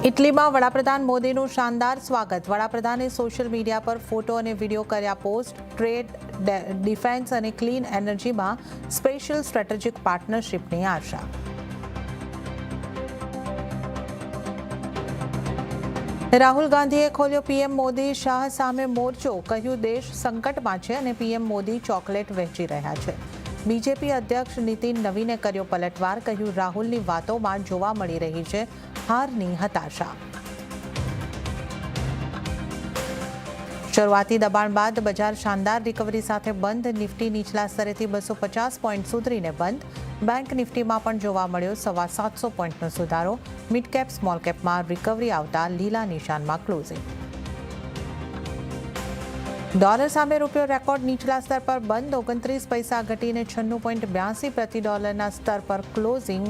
ઇટલીમાં વડાપ્રધાન મોદીનું શાનદાર સ્વાગત. વડાપ્રધાને સોશિયલ મીડિયા પર ફોટો અને વિડીયો કર્યા પોસ્ટ. ટ્રેડ, ડિફેન્સ અને ક્લીન એનર્જીમાં સ્પેશિયલ સ્ટ્રેટેજિક પાર્ટનરશિપની આશા. રાહુલ ગાંધીએ ખોલ્યો પીએમ મોદી શાહ સામે મોરચો. કહ્યું દેશ સંકટમાં છે અને પીએમ મોદી ચોકલેટ વહેંચી રહ્યા છે. બીજેપી અધ્યક્ષ નીતિન નવીને કર્યો પલટવાર. કહ્યું રાહુલની વાતોમાં જોવા મળી રહી છે હારની હતાશા. શરૂઆતી દબાણ બાદ બજાર શાનદાર રિકવરી સાથે બંધ. નિફ્ટી નીચલા સ્તરેથી 250 પોઈન્ટ સુધરીને બંધ. બેંક નિફ્ટીમાં પણ જોવા મળ્યો 750 પોઈન્ટનો સુધારો. મિડ કેપ સ્મોલ કેપમાં રિકવરી આવતા લીલા નિશાનમાં ક્લોઝિંગ. ડોલર સામે રૂપિયો રેકોર્ડ નીચલા સ્તર પર બંધ. 29 પૈસા ઘટીને 96.82 પ્રતિ ડોલરના સ્તર પર ક્લોઝિંગ.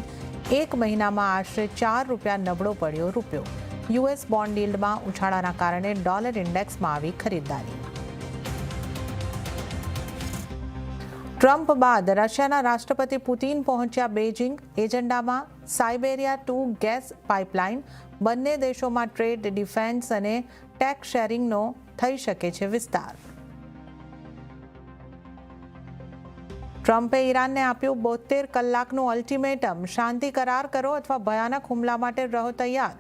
એક મહિનામાં આશરે ₹4 નબળો પડ્યો રૂપિયો. યુએસ બોન્ડ યીલ્ડમાં ઉછાળાના કારણે ડોલર ઇન્ડેક્સમાં આવી ખરીદદારી. ટ્રમ્પ બાદ રશિયાના રાષ્ટ્રપતિ પુતિન પહોંચ્યા બેઇજિંગ. એજન્ડામાં Siberia 2 gas pipeline. બંને દેશોમાં ટ્રેડ, ડિફેન્સ અને ટેક શેરિંગનો થઈ શકે છે વિસ્તાર. ટ્રમ્પે ઈરાનને આપ્યું 72 કલાકનું અલ્ટિમેટમ. શાંતિ કરાર કરો અથવા ભયાનક હુમલા માટે રહો તૈયાર.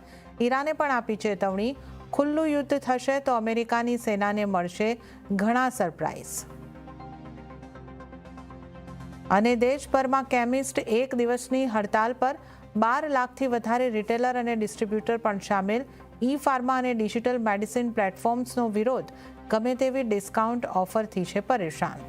ઈરાને પણ આપી ચેતવણી. ખુલ્લું યુદ્ધ થશે તો અમેરિકાની સેનાને મળશે ઘણા સરપ્રાઇઝ. અને દેશભરમાં કેમિસ્ટ એક દિવસની હડતાલ પર. 12 લાખથી વધારે રિટેલર અને ડિસ્ટ્રીબ્યુટર પણ સામેલ. ઈ ફાર્મા અને ડિજિટલ મેડિસિન પ્લેટફોર્મ્સનો વિરોધ. ગમે તેવી ડિસ્કાઉન્ટ ઓફરથી છે પરેશાન.